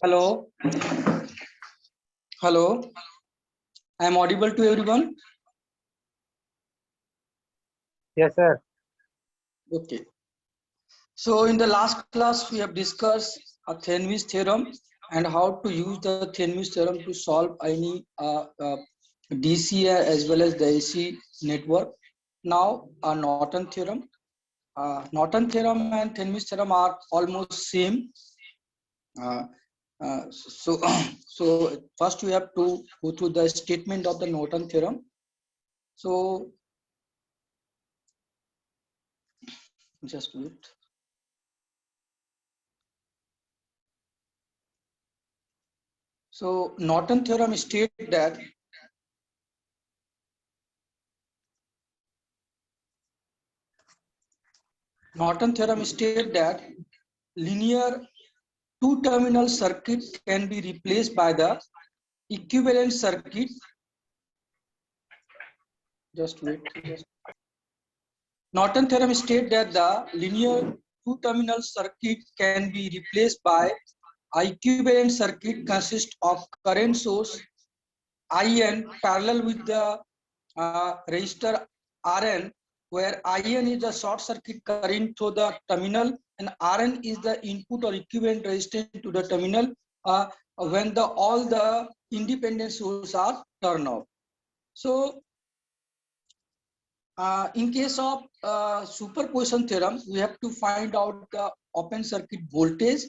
Hello, hello. I am audible to everyone. Yes, sir. Okay. So in the last class, we have discussed a Thevenin's theorem and how to use the Thevenin's theorem to solve any DC as well as the AC network. Now, a Norton theorem. Norton theorem and Thevenin's theorem are almost same. Uh, so, so first we have to go through the statement of the Norton theorem. So, just wait. So Norton theorem states that linear two-terminal circuit can be replaced by the equivalent circuit. Just wait. Norton theorem states that the linear two-terminal circuit can be replaced by an equivalent circuit consists of current source IN parallel with the resistor RN, where IN is the short circuit current through the terminal and RN is the input or equivalent resistance to the terminal when all the independent sources are turned off. So in case of superposition theorem, we have to find out the open circuit voltage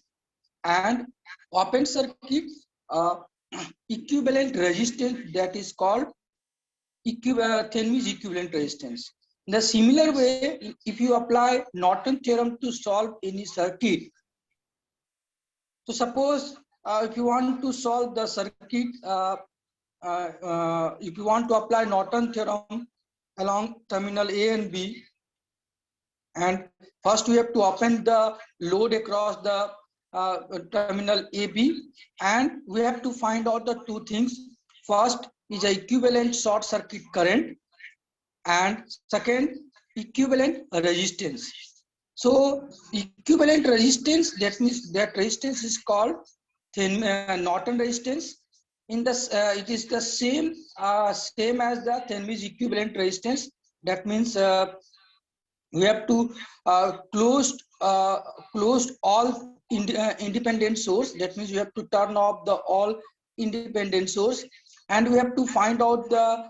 and open circuit uh, equivalent resistance, that is called Thevenin's equivalent resistance. In the similar way, if you apply Norton theorem to solve any circuit, so suppose if you want to solve the circuit, if you want to apply Norton theorem along terminal A and B, and first we have to open the load across the terminal AB, and we have to find out the two things. First is a equivalent short circuit current, and second, equivalent resistance. So equivalent resistance, that means that resistance is called Norton resistance. In this, it is the same as the Thevenin's equivalent resistance. That means we have to close all independent source. That means we have to turn off the all independent source, and we have to find out the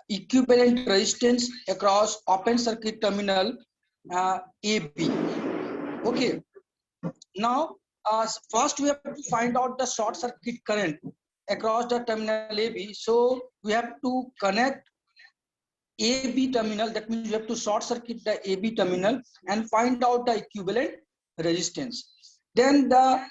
equivalent resistance across open circuit terminal AB. Okay. Now, first we have to find out the short circuit current across the terminal AB. So we have to connect AB terminal. That means you have to short circuit the AB terminal and find out the equivalent resistance. Then that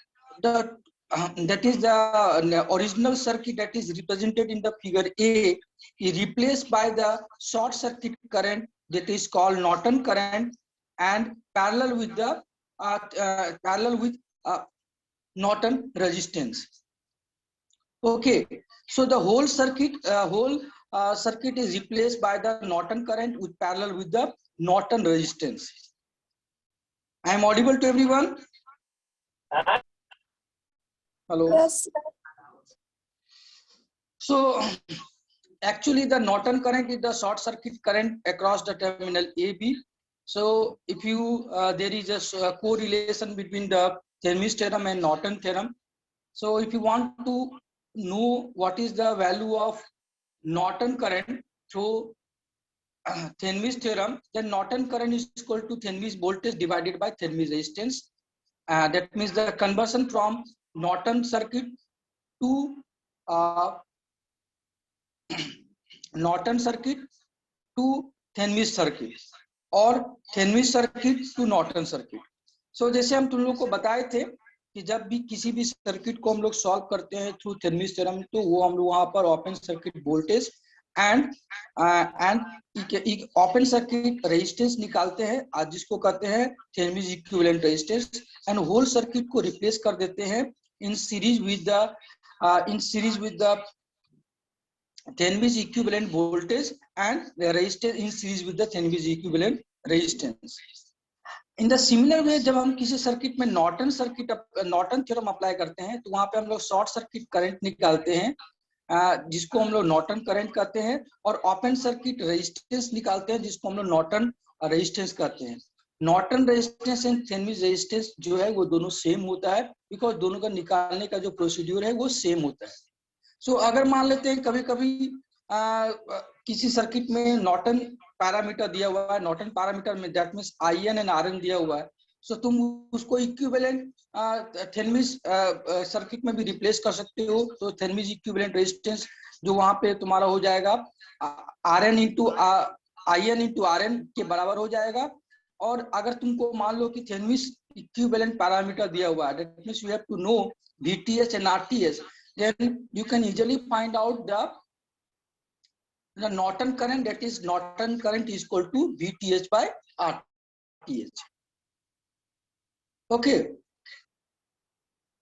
is the original circuit that is represented in the figure A is replaced by the short circuit current that is called Norton current and parallel with the Norton resistance. Okay, so the whole circuit circuit is replaced by the Norton current with parallel with the Norton resistance. I am audible to everyone? Hello. Yes. So actually the Norton current is the short circuit current across the terminal AB. So if you there is a correlation between the Thevenin's theorem and Norton theorem. So if you want to know what is the value of Norton current through Thevenin's theorem, then Norton current is equal to Thevenin's voltage divided by Thevenin's resistance. That means the conversion from Norton circuit to Norton circuit to Thevenin's circuit और Thevenin's circuit to Norton circuit. So जैसे हम तुम लोग को बताए थे कि जब भी किसी भी सर्किट को हम लोग सॉल्व करते हैं थ्रू Thevenin's theorem, तो वो हम लोग वहां पर open circuit voltage and open circuit resistance निकालते हैं जिसको कहते हैं Thevenin's equivalent resistance, and whole circuit को रिप्लेस कर देते हैं in series with the Thevenin's equivalent voltage and the resistance in series with the Thevenin's equivalent resistance. In the similar way जब हम किसी सर्किट में नॉर्टन थ्योरम अप्लाई करते हैं तो वहां पे हम लोग शॉर्ट सर्किट करंट निकालते हैं, जिसको हम लोग नॉर्टन करंट कहते हैं, और ओपन सर्किट रेजिस्टेंस निकालते हैं जिसको हम लोग नॉर्टन रेजिस्टेंस कहते हैं। Norton resistance and Thevenin resistance जो है वो दोनों सेम होता है, बिकॉज दोनों का निकालने का जो प्रोसीड्यूर है वो सेम होता है। सो अगर मान लेते हैं कभी कभी किसी सर्किट में नॉर्टन पैरामीटर दिया हुआ है, नॉर्टन पैरामीटर में that means IN and RN दिया हुआ है, सो तुम उसको इक्विवेलेंट थेवेनिन सर्किट में भी रिप्लेस कर सकते हो। तो थेवेनिन इक्विवेलेंट रेजिस्टेंस जो वहां पे तुम्हारा हो जाएगा RN into IN into RN के बराबर हो जाएगा। और अगर तुमको मान लो कि थेवेनिन इक्विवेलेंट पैरामीटर दिया हुआ है, that means you have to know VTH and RTS, then you can easily find out the Norton current, that is Norton current is equal to VTH by RTH. Okay,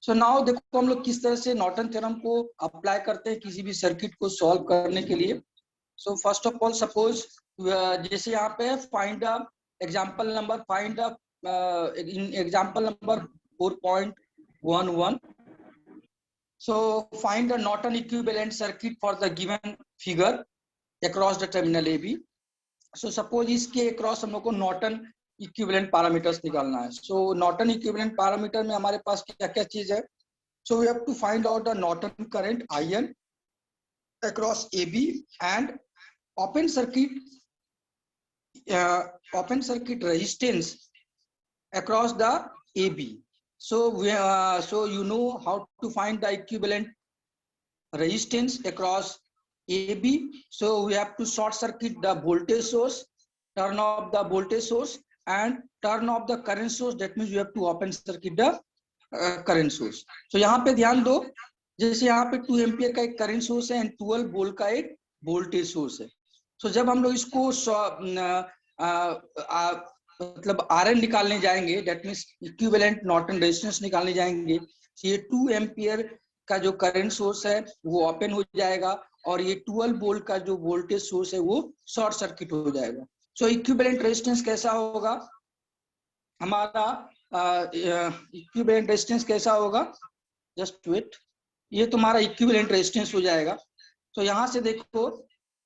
so now देखो हम लोग किस तरह से Norton theorem को apply करते हैं किसी भी सर्किट को सॉल्व करने के लिए। So first of all suppose जैसे यहाँ पे find example number example number 4.11. So find the Norton equivalent circuit for the given figure across the terminal AB. So suppose इसके across हम लोग को Norton equivalent parameters निकालना है। So Norton equivalent parameter में हमारे पास क्या क्या चीज है? So we have to find out the Norton current IN across AB and open circuit resistance across the AB. So you know how to find the equivalent resistance across AB. So we have to short circuit the voltage source, turn off the voltage source and turn off the current source. That means you have to open circuit the current source. So यहाँ पे ध्यान दो, जैसे यहाँ पे 2 ampere का एक current source है एंड 12 वोल्ट का एक वोल्टेज सोर्स है। So जब हम लोग इसको मतलब आरएन निकालने जाएंगे, that means equivalent Norton resistance निकालने जाएंगे, ये 2 एम्पियर का जो करंट सोर्स है वो ओपन हो जाएगा और ये 12 वोल्ट का जो वोल्टेज सोर्स है वो शॉर्ट सर्किट हो जाएगा। सो इक्विवेलेंट रेजिस्टेंस कैसा होगा हमारा? इक्विवेलेंट रेजिस्टेंस कैसा होगा? जस्ट वेट, ये तुम्हारा इक्विवेलेंट रेजिस्टेंस हो जाएगा। तो यहाँ से देखो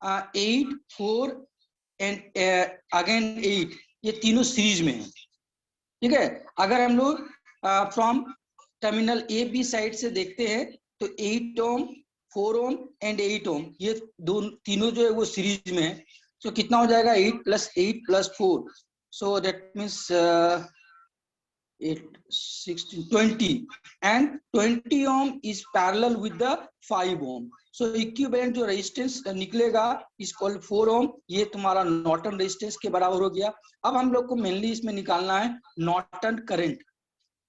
8 4 एंड अगेन 8, ये तीनों सीरीज में है, ठीक है। अगर हम लोग from terminal A B side से देखते हैं तो 8 ओम 4 ओम एंड 8 ओम ये तीनों जो है वो सीरीज में है। सो कितना हो जाएगा? 8 + 4, so that means 8 16 20 and 20 ohm is parallel with the 5 ohm. So equivalent जो रेजिस्टेंस निकलेगा इज कॉल्ड 4 ohm, ये तुम्हारा नॉर्टन रेजिस्टेंस के बराबर हो गया। अब हम लोग को मेनली इसमें निकालना है Norton current.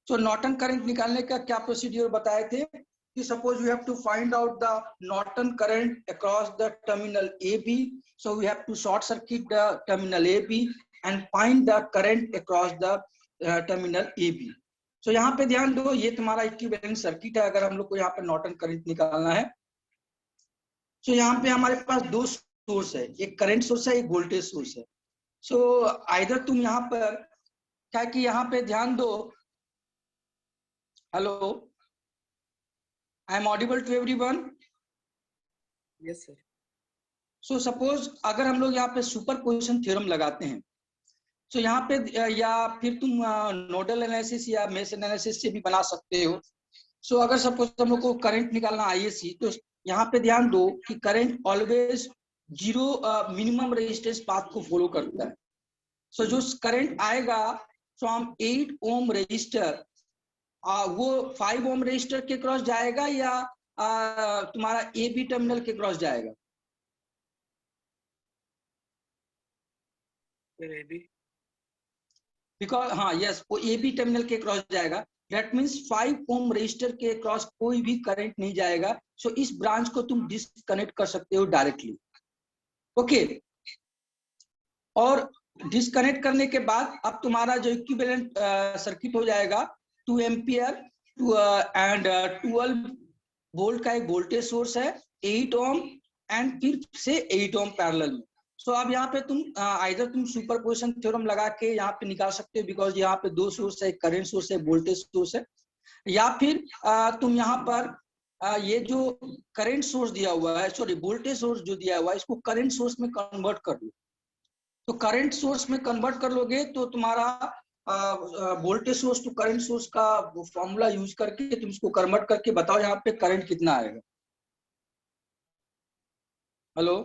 So Norton current निकालने का क्या प्रोसीड्यूर बताए थे कि suppose you have to find out the Norton current across the terminal AB. So we have to short circuit the terminal AB and find the current across the terminal AB. सो यहाँ पे ध्यान दो, ये तुम्हारा equivalent circuit है अगर हम लोग को यहाँ पे नॉर्टन करंट निकालना है। सो यहाँ पे हमारे पास 2 सोर्स है, एक करंट सोर्स है, एक वोल्टेज सोर्स है। सो आइदर तुम यहाँ पर क्या कि यहाँ पे ध्यान दो, hello I am audible to everyone? Yes sir. So suppose अगर हम लोग यहाँ पे सुपरपोजिशन थ्योरम लगाते हैं, तो यहाँ पे या फिर तुम नोडल एनालिसिस या मेश एनालिसिस से भी बना सकते हो। सो अगर सपोज हम लोग को करंट निकालना ISC, तो यहाँ पे ध्यान दो कि current always 0 minimum resistance path को फॉलो करता है। सो जो करंट आएगा फ्रॉम 8 ओम रजिस्टर, वो 5 ओम रजिस्टर के क्रॉस जाएगा या तुम्हारा AB टर्मिनल के क्रॉस जाएगा? बिकॉज हाँ यस, वो AB टर्मिनल के क्रॉस जाएगा। दैट मीन्स 5 ओम रजिस्टर के क्रॉस कोई भी करंट नहीं जाएगा। सो इस ब्रांच को तुम डिस्कनेक्ट कर सकते हो डायरेक्टली, ओके। और डिस्कनेक्ट करने के बाद अब तुम्हारा जो इक्विवेलेंट सर्किट हो जाएगा 2 एम्पियर एंड 12 वोल्ट का एक वोल्टेज सोर्स है, 8 ओम एंड फिर से 8 ओम पैरेलल में। सो अब यहाँ पे तुम आइदर तुम सुपरपोजिशन थ्योरम लगा के यहाँ पे निकाल सकते हो, बिकॉज यहाँ पे दो सोर्स है, करंट सोर्स है, वोल्टेज सोर्स है, या फिर तुम यहाँ पर ये जो करंट सोर्स दिया हुआ है, सॉरी वोल्टेज सोर्स जो दिया हुआ है, इसको करंट सोर्स में कन्वर्ट कर लो। तो करंट सोर्स में कन्वर्ट कर लोगे तो तुम्हारा voltage source to current source का फॉर्मूला यूज करके तुम इसको कन्वर्ट करके बताओ यहाँ पे करंट कितना आएगा। हेलो,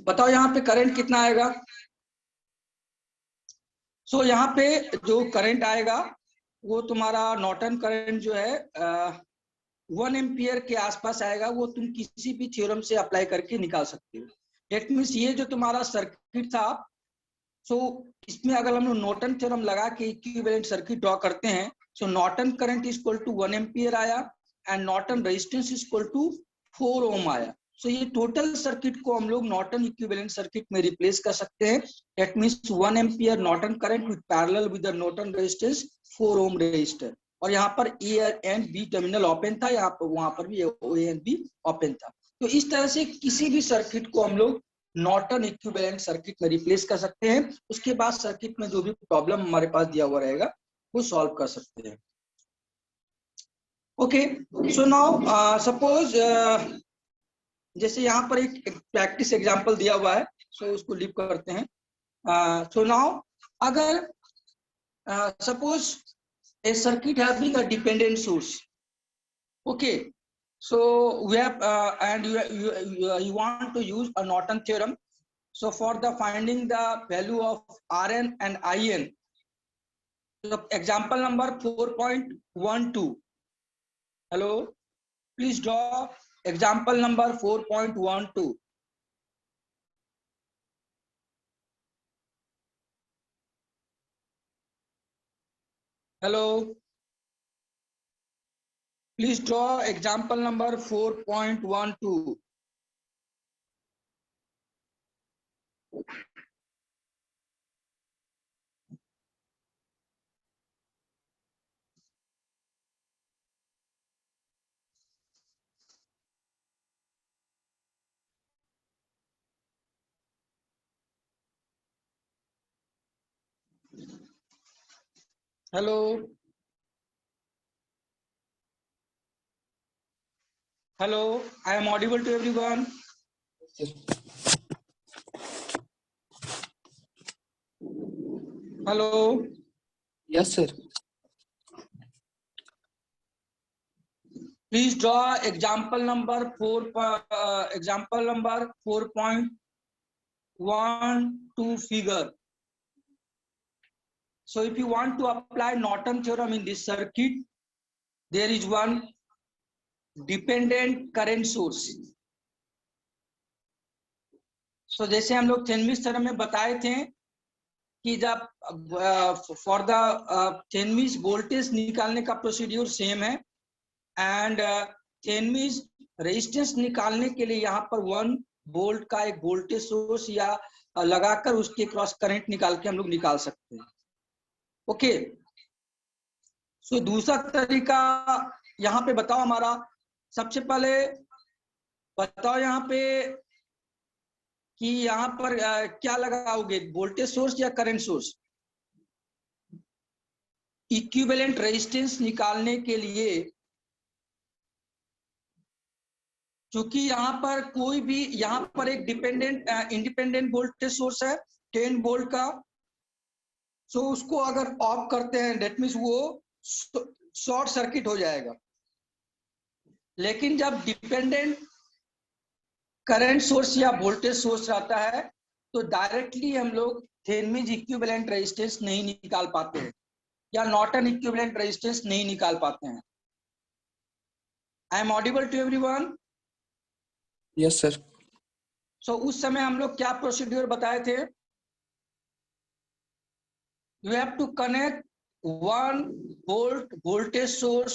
बताओ यहाँ पे करंट कितना आएगा। सो यहाँ पे जो करंट आएगा वो तुम्हारा नॉर्टन करंट जो है 1 एम्पियर के आसपास आएगा। वो तुम किसी भी थ्योरम से अप्लाई करके निकाल सकते हो। डेट मीन्स ये जो तुम्हारा सर्किट था, सो इसमें अगर हम लोग नॉर्टन थ्योरम लगा के इक्विवेलेंट सर्किट ड्रॉ करते हैं, so Norton current is equal to 1 ampere आया and Norton resistance is equal to 4 ohm आया। सो ये टोटल सर्किट को हम लोग नॉर्टन इक्विवेलेंट सर्किट में रिप्लेस कर सकते हैं। That means 1 ampere Norton current with parallel with the Norton resistance 4 ohm resistor, और यहाँ पर A and B terminal open था, यहाँ पर वहां पर भी ए एंड बी ओपन था। तो इस तरह से किसी भी सर्किट को हम लोग नॉर्टन इक्विवेलेंट सर्किट में रिप्लेस कर सकते हैं। उसके बाद सर्किट में जो भी प्रॉब्लम हमारे पास दिया हुआ रहेगा वो सॉल्व कर सकते हैं। ओके, सो नाउ सपोज जैसे यहाँ पर एक प्रैक्टिस एग्जांपल दिया हुआ है, सो उसको लीव करते हैं। सो नाउ अगर suppose a circuit having a dependent source, okay, so we have and you want to use a Norton theorem. So for the finding the value of Rn and In, so example number 4.12. Hello, please draw example number 4.12. Hello, please draw example number 4.12. Hello, hello, I am audible to everyone. Hello. Yes, sir. Please draw example number 4.12 figure. So if you want to apply Norton theorem in this circuit, there is one dependent current source. So जैसे हम लोग Thevenin theorem में बताए थे कि जब for the Thevenin voltage निकालने का प्रोसीड्यूर सेम है, एंड थेवेनिन रेजिस्टेंस निकालने के लिए यहाँ पर 1 वोल्ट का एक वोल्टेज सोर्स या लगाकर उसके क्रॉस करंट निकाल के हम लोग निकाल सकते हैं। ओके, सो दूसरा तरीका यहाँ पे बताओ हमारा। सबसे पहले बताओ यहाँ पे कि यहाँ पर क्या लगाओगे, वोल्टेज सोर्स या करंट सोर्स। इक्विवेलेंट रेजिस्टेंस निकालने के लिए क्योंकि यहाँ पर कोई भी, यहाँ पर एक इंडिपेंडेंट वोल्टेज सोर्स है 10 वोल्ट का, सो उसको अगर ऑफ करते हैं दैट मीन्स वो शॉर्ट सर्किट हो जाएगा। लेकिन जब डिपेंडेंट करंट सोर्स या वोल्टेज सोर्स रहता है तो डायरेक्टली हम लोग थेवेनिन इक्विवेलेंट रेजिस्टेंस नहीं निकाल पाते हैं या नॉर्टन इक्विवेलेंट रेजिस्टेंस नहीं निकाल पाते हैं। I am audible to everyone? Yes sir. So उस समय हम लोग क्या प्रोसीड्यूर बताए थे? You have to connect 1 volt voltage source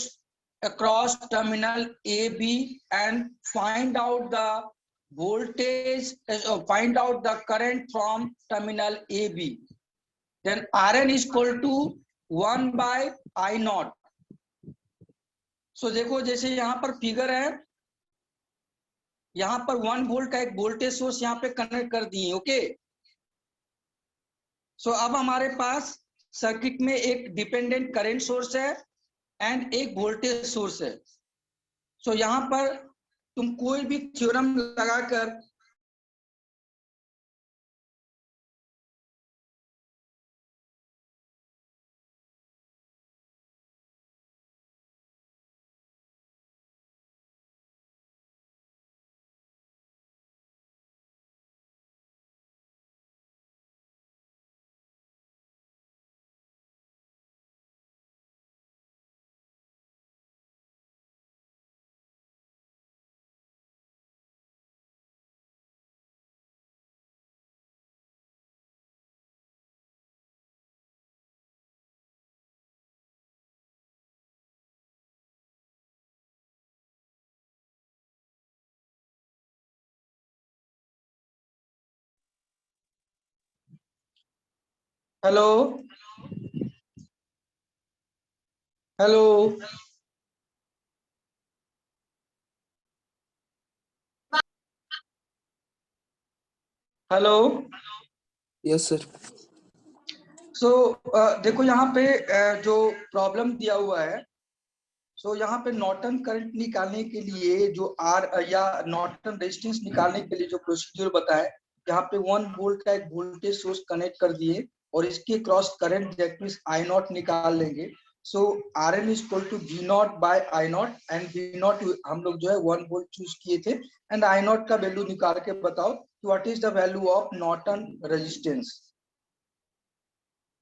across terminal AB and find out the voltage, find out the current from terminal AB. Then Rn is equal to 1 by I naught. So देखो जैसे यहाँ पर figure है, यहाँ पर 1 volt का एक voltage source यहाँ पे कनेक्ट कर दिए। ओके, सो अब हमारे पास सर्किट में एक डिपेंडेंट करंट सोर्स है एंड एक वोल्टेज सोर्स है। सो यहाँ पर तुम कोई भी थ्योरम लगाकर hello hello hello. Yes sir. So देखो यहाँ पे जो प्रॉब्लम दिया हुआ है, सो यहाँ पे नॉर्टन करंट निकालने के लिए जो आर या नॉर्टन रेजिस्टेंस निकालने के लिए जो प्रोसीजर बताए, यहाँ पे 1 वोल्ट का एक वोल्टेज सोर्स कनेक्ट कर दिए और इसके cross current that means I naught निकाल लेंगे। So R N is equal to V naught by I naught, and V naught हम लोग जो है 1 वोल्ट चूज किए थे, एंड आई नॉट का वैल्यू निकाल के बताओ what is the value of Norton resistance.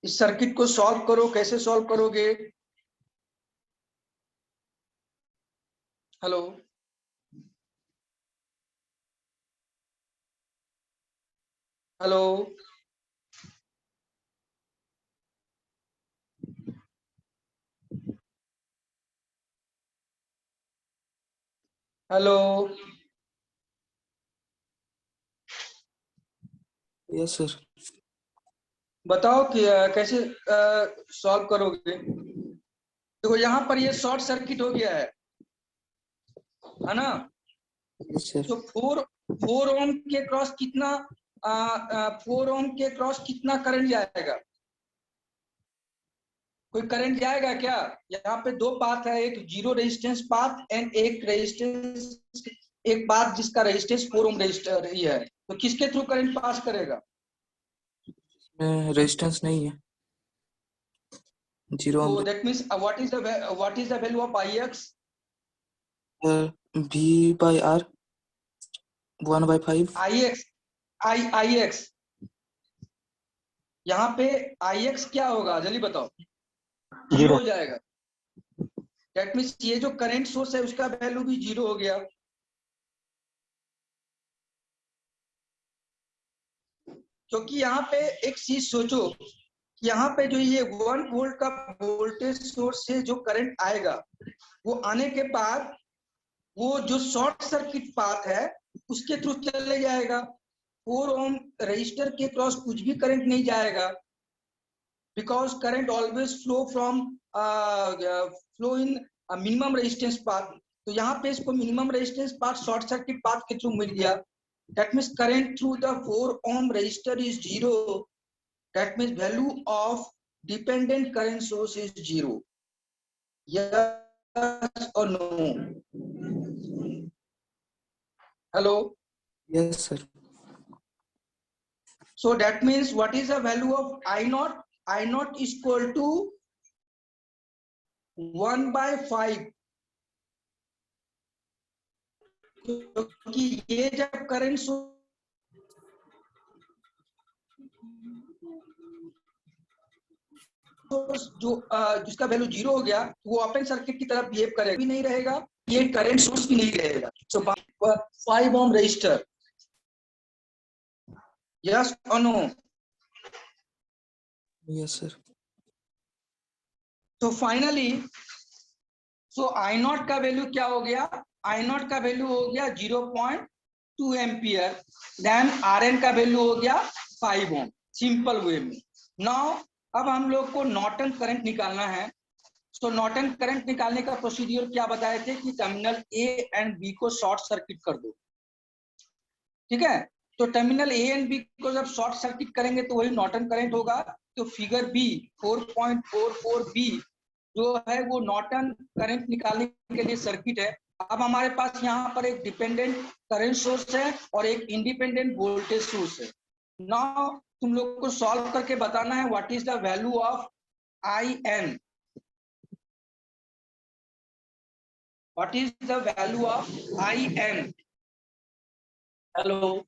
इस सर्किट को सॉल्व करो, कैसे सॉल्व करोगे? Hello hello hello yes sir. बताओ कि कैसे सॉल्व करोगे? देखो यहाँ पर ये शॉर्ट सर्किट हो गया है ना? Yes sir. तो 4 ओम के क्रॉस कितना 4 ओम के क्रॉस कितना करंट जाएगा? कोई करंट जाएगा क्या? यहाँ पे 2 पाथ है, एक जीरो रेजिस्टेंस पाथ एंड एक रेजिस्टेंस, एक पाथ जिसका रेजिस्टेंस 4 ओम रजिस्टर ही है, तो किसके थ्रू करंट पास करेगा? रेजिस्टेंस नहीं है, जीरो तो ohm. That means what is the value of I X? V by R 1/5। I X I X यहाँ पे आई एक्स क्या होगा जल्दी बताओ? जीरो हो जाएगा। दैट मीन्स ये जो करंट सोर्स है उसका वैल्यू भी जीरो हो गया। क्योंकि यहाँ पे एक चीज सोचो, यहाँ पे जो ये 1 वोल्ट का वोल्टेज सोर्स से जो करंट आएगा, वो आने के बाद वो जो शॉर्ट सर्किट पाथ है उसके थ्रू चले जाएगा। 4 ओम रजिस्टर के क्रॉस कुछ भी करंट नहीं जाएगा, because current always flow in minimum resistance path. तो यहाँ पे इसको minimum resistance path short circuit path के थ्रू मिल गया। That means current through the 4 ohm resistor is zero. That means value of dependent current source is zero. Yes or no? Hello. Yes sir. So that means what is the value of I naught? I naught is equal to 1/5. क्योंकि ये जब current जो जिसका value zero हो गया, वो open circuit की तरफ बिहेव करेगा, भी नहीं रहेगा, ये करंट सोर्स भी नहीं रहेगा। सो 5 ओम रजिस्टर, यस और नो? Yes sir. तो फाइनली सो आई नॉट का वैल्यू क्या हो गया? आई नॉट का वैल्यू हो गया 0.2 एम्पियर, देन आर एन का वैल्यू हो गया 5 ओम, सिंपल वे में। नाउ अब हम लोग को नॉर्टन करंट निकालना है। तो नॉर्टन करंट निकालने का प्रोसीजर क्या बताए थे कि टर्मिनल ए एंड बी को शॉर्ट सर्किट कर दो। ठीक है। तो टर्मिनल ए एंड बी को जब शॉर्ट सर्किट करेंगे तो वही नॉर्टन करंट होगा। तो फिगर बी 4.44 बी जो है वो नॉर्टन करंट निकालने के लिए सर्किट है। अब हमारे पास यहाँ पर एक डिपेंडेंट करंट सोर्स है और एक इंडिपेंडेंट वोल्टेज सोर्स है। नाउ तुम लोग को सॉल्व करके बताना है what is the value of I N. What is the value of I N. Hello,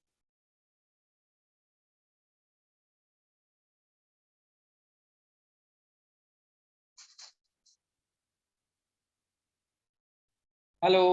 hello.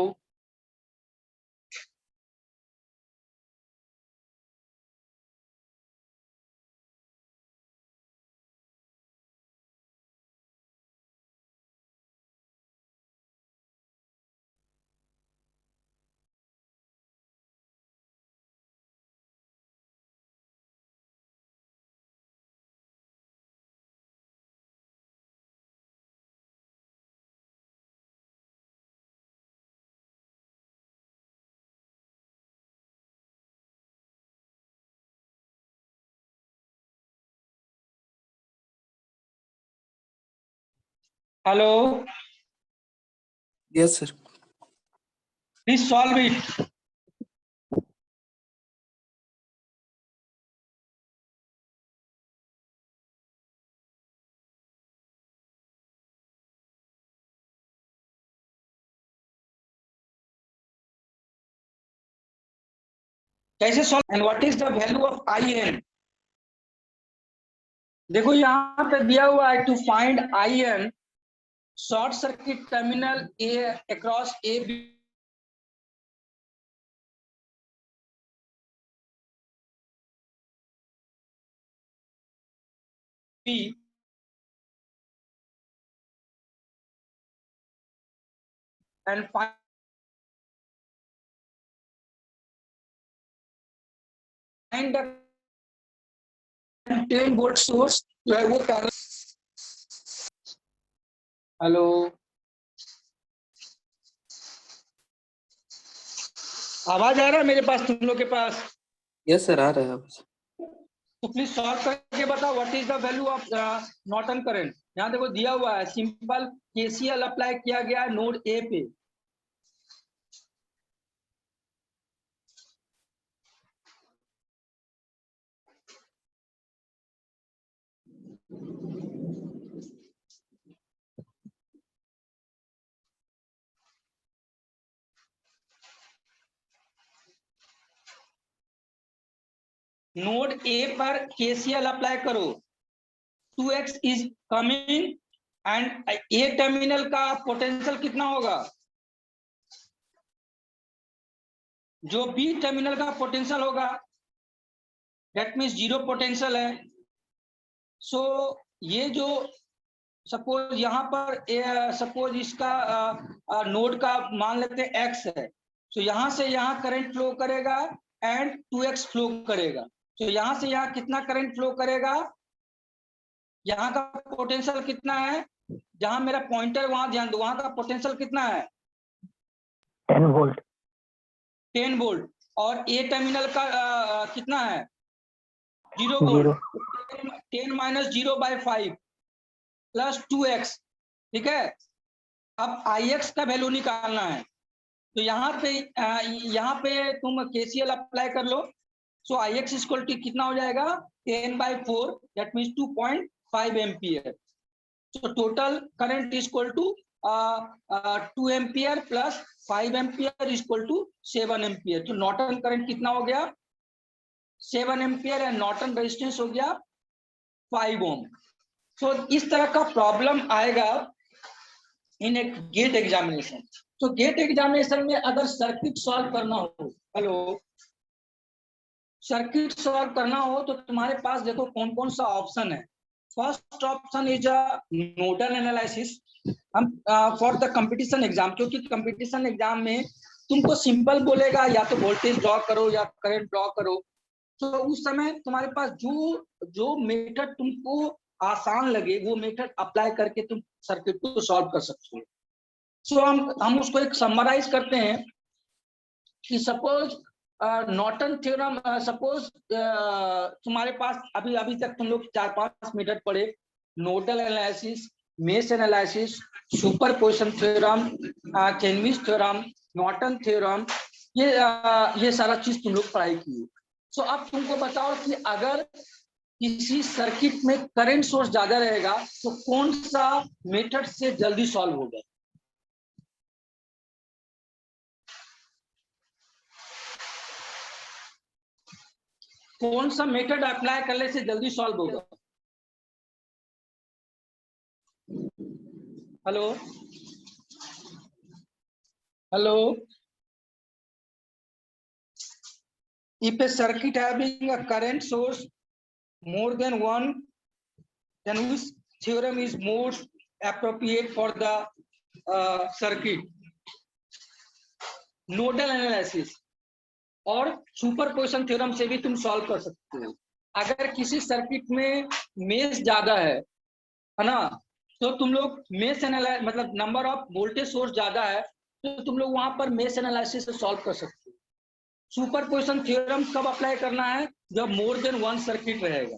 Hello, Yes, sir. Please solve it. कैसे solve and what is the value of I N. देखो यहाँ पे दिया हुआ है to find I N short circuit terminal A across A B and find the 10 volt source जो है वो पैरेलल। हेलो, आवाज आ रहा है मेरे पास तुम लोग के पास। Yes, sir. आ रहा है अब। तो प्लीज सॉल्व करके बताओ what is the value of Norton current. यहाँ देखो दिया हुआ है सिंपल केसीएल अप्लाई किया गया है नोड ए पे। नोड ए पर केसीएल अप्लाई करो। 2x is coming and A terminal का पोटेंशियल कितना होगा। जो बी टर्मिनल का पोटेंशियल होगा दैट मीन्स जीरो पोटेंशियल है। सो ये जो सपोज यहाँ पर सपोज इसका नोड का मान लेते हैं x है। तो यहाँ से यहाँ करंट फ्लो करेगा एंड 2x फ्लो करेगा। तो यहाँ से यहाँ कितना करंट फ्लो करेगा। यहाँ का पोटेंशियल कितना है, जहां मेरा पॉइंटर वहां ध्यान दो, वहां का पोटेंशियल कितना है 10 वोल्ट। 10 वोल्ट। और ए टर्मिनल का कितना है 0 वोल्ट। 10 minus 0/5 plus 2x। ठीक है। अब ix का वैल्यू निकालना है। तो यहाँ पे तुम केसीएल अप्लाई कर लो। सो ix इक्वल टू कितना हो जाएगा 10/4 that means 2.5 ampere. So total current is equal to 2 ampere plus 5 ampere is equal to 7 ampere. तो नॉर्टन करंट कितना हो गया 7 एम्पियर एंड नॉर्टन रेजिस्टेंस हो गया 5 ओम। तो इस तरह का प्रॉब्लम आएगा इन एक गेट एग्जामिनेशन। तो गेट एग्जामिनेशन में अगर सर्किट सॉल्व करना हो, हेलो, सर्किट सॉल्व करना हो तो तुम्हारे पास देखो कौन कौन सा ऑप्शन है। First option is a nodal analysis. हम फॉर द कंपटीशन एग्जाम, क्योंकि कंपटीशन एग्जाम में तुमको सिंपल बोलेगा या तो वोल्टेज ड्रॉ करो या करंट ड्रॉ करो। तो उस समय तुम्हारे पास जो मेथड तुमको आसान लगे वो मेथड अप्लाई करके तुम सर्किट को सॉल्व कर सकते हो। सो हम उसको एक समराइज करते हैं कि सपोज नॉर्टन थ्योरम, सपोज तुम्हारे पास अभी तक तुम लोग 4-5 मीटर पढ़े, nodal analysis, mesh analysis, superposition theorem, Thevenin's theorem, Norton theorem, ये सारा चीज तुम लोग पढ़ाई की। सो अब तुमको बताओ कि अगर किसी सर्किट में करंट सोर्स ज्यादा रहेगा तो कौन सा मेथड से जल्दी सॉल्व होगा? कौन सा मेथड अप्लाई करने से जल्दी सॉल्व होगा? Hello hello. If a circuit having a current source more than one, then which theorem is more appropriate for the circuit? Nodal analysis और सुपरपोजिशन थ्योरम से भी तुम सॉल्व कर सकते हो। अगर किसी सर्किट में मेश ज्यादा है ना, तो तुम लोग मेश एनालिसिस, मतलब नंबर ऑफ वोल्टेज सोर्स ज्यादा है, तो तुम लोग वहां पर मेश एनालिसिस से सॉल्व कर सकते हो। सुपरपोजिशन थ्योरम कब अप्लाई करना है? जब मोर देन वन सर्किट रहेगा।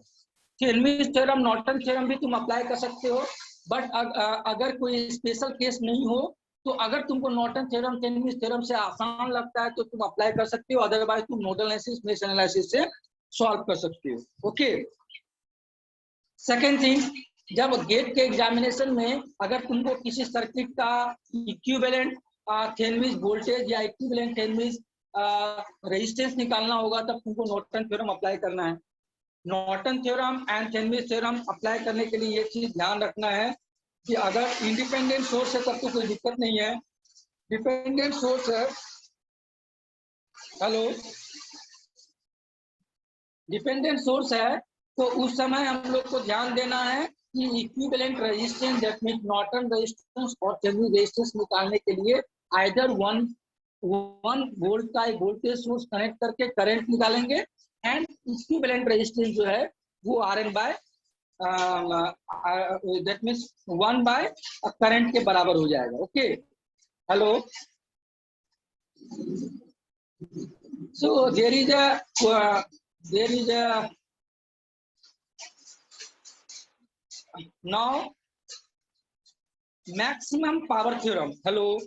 थेल्मिस थ्योरम, नॉर्टन थ्योरम भी तुम अप्लाई कर सकते हो, बट अगर कोई स्पेशल केस नहीं हो तो अगर तुमको नॉर्टन थ्योरम, थेल्मिस थ्योरम से आसान लगता है तो तुम अप्लाई कर सकते हो, अदरवाइज तुम नोडल एनालिसिस, मेश एनालिसिस से सॉल्व कर सकते हो। ओके। सेकेंड थिंग, जब गेट के एग्जामिनेशन में अगर तुमको किसी सर्किट का इक्विवेलेंट थेल्मिस वोल्टेज या इक्विवेलेंट थेल्मिस रेजिस्टेंस निकालना होगा, तब तुमको नॉर्टन थ्योरम अप्लाई करना है। Norton theorem and Thevenin's theorem apply करने के लिए ये चीज ध्यान रखना है कि अगर इंडिपेंडेंट सोर्स है तब तो कोई दिक्कत नहीं है। डिपेंडेंट सोर्स है, हेलो, डिपेंडेंट सोर्स है तो उस समय हम लोग को ध्यान देना है कि equivalent resistance, that means Norton resistance और थेल्मिस रेजिस्टेंस निकालने के लिए आइदर 1 वोल्ट का एक वोल्टेज सोर्स कनेक्ट करके करंट निकालेंगे, एंड इक्विवेलेंट रेजिस्टेंस जो है वो RN by that means 1 by current के बराबर हो जाएगा। Okay, hello. So there is a now maximum power theorem. Hello,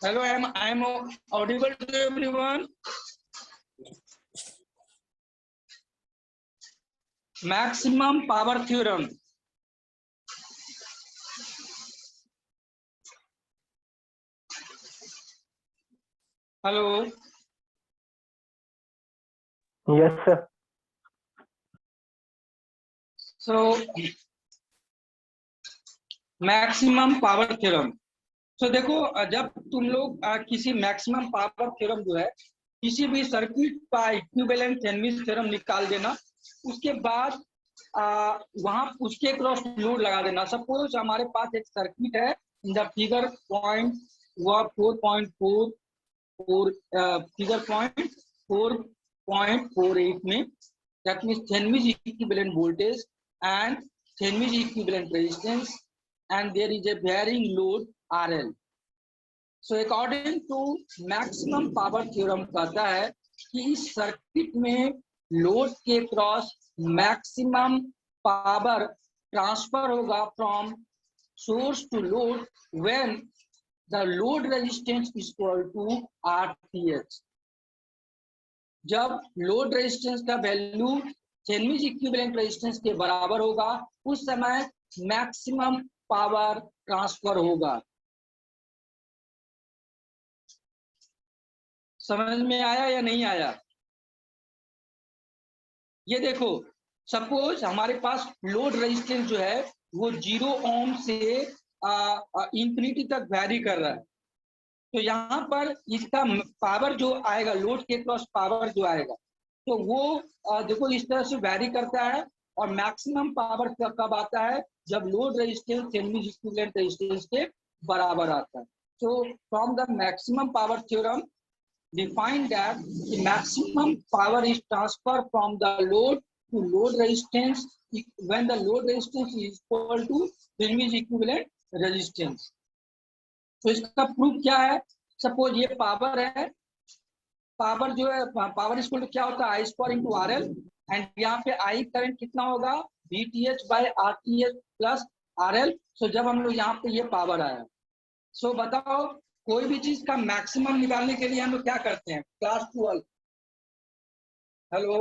I am audible to everyone? Maximum power theorem. Hello. Yes, sir. So maximum power theorem. तो देखो, जब तुम लोग किसी मैक्सिमम पावर थ्योरम जो है किसी भी सर्किट का इक्विवेलेंट थेल्मिस थ्योरम निकाल देना, उसके बाद वहां उसके क्रॉस लोड लगा देना। सपोज हमारे पास एक सर्किट है इन द फिगर 4.48 में, that means Thevenin's equivalent voltage and Thevenin's equivalent resistance, and there is a varying load RL. So according to maximum power theorem कहता है कि इस सर्किट में लोड के क्रॉस मैक्सिमम पावर ट्रांसफर होगा from source to load when the load resistance is equal to RTH। जब load resistance का value Thevenin's equivalent resistance के बराबर होगा, उस समय मैक्सिमम पावर ट्रांसफर होगा। समझ में आया या नहीं आया? ये देखो, सपोज हमारे पास लोड रेजिस्टेंस जो है वो 0 ओम से इंफिनिटी तक वैरी कर रहा है, तो यहाँ पर इसका पावर जो आएगा, लोड के क्रॉस पावर जो आएगा, तो वो देखो इस तरह से वैरी करता है। और मैक्सिमम पावर कब आता है? जब लोड रेजिस्टेंस थेल्मिस इक्विवेलेंट रेजिस्टेंस के बराबर आता है। So from the maximum power theorem define that the maximum power is transferred from the load to load resistance when the load resistance is equal to Thevenin's equivalent resistance. तो इसका proof क्या है? Suppose ये power है power जो है power equal to क्या होता है I square into R L, and यहाँ पे आई करंट कितना होगा VTH by RTH plus RL। So जब हम लोग यहाँ पे ये पावर आया, सो बताओ कोई भी चीज का मैक्सिमम निकालने के लिए हम लोग क्या करते हैं क्लास 12। हेलो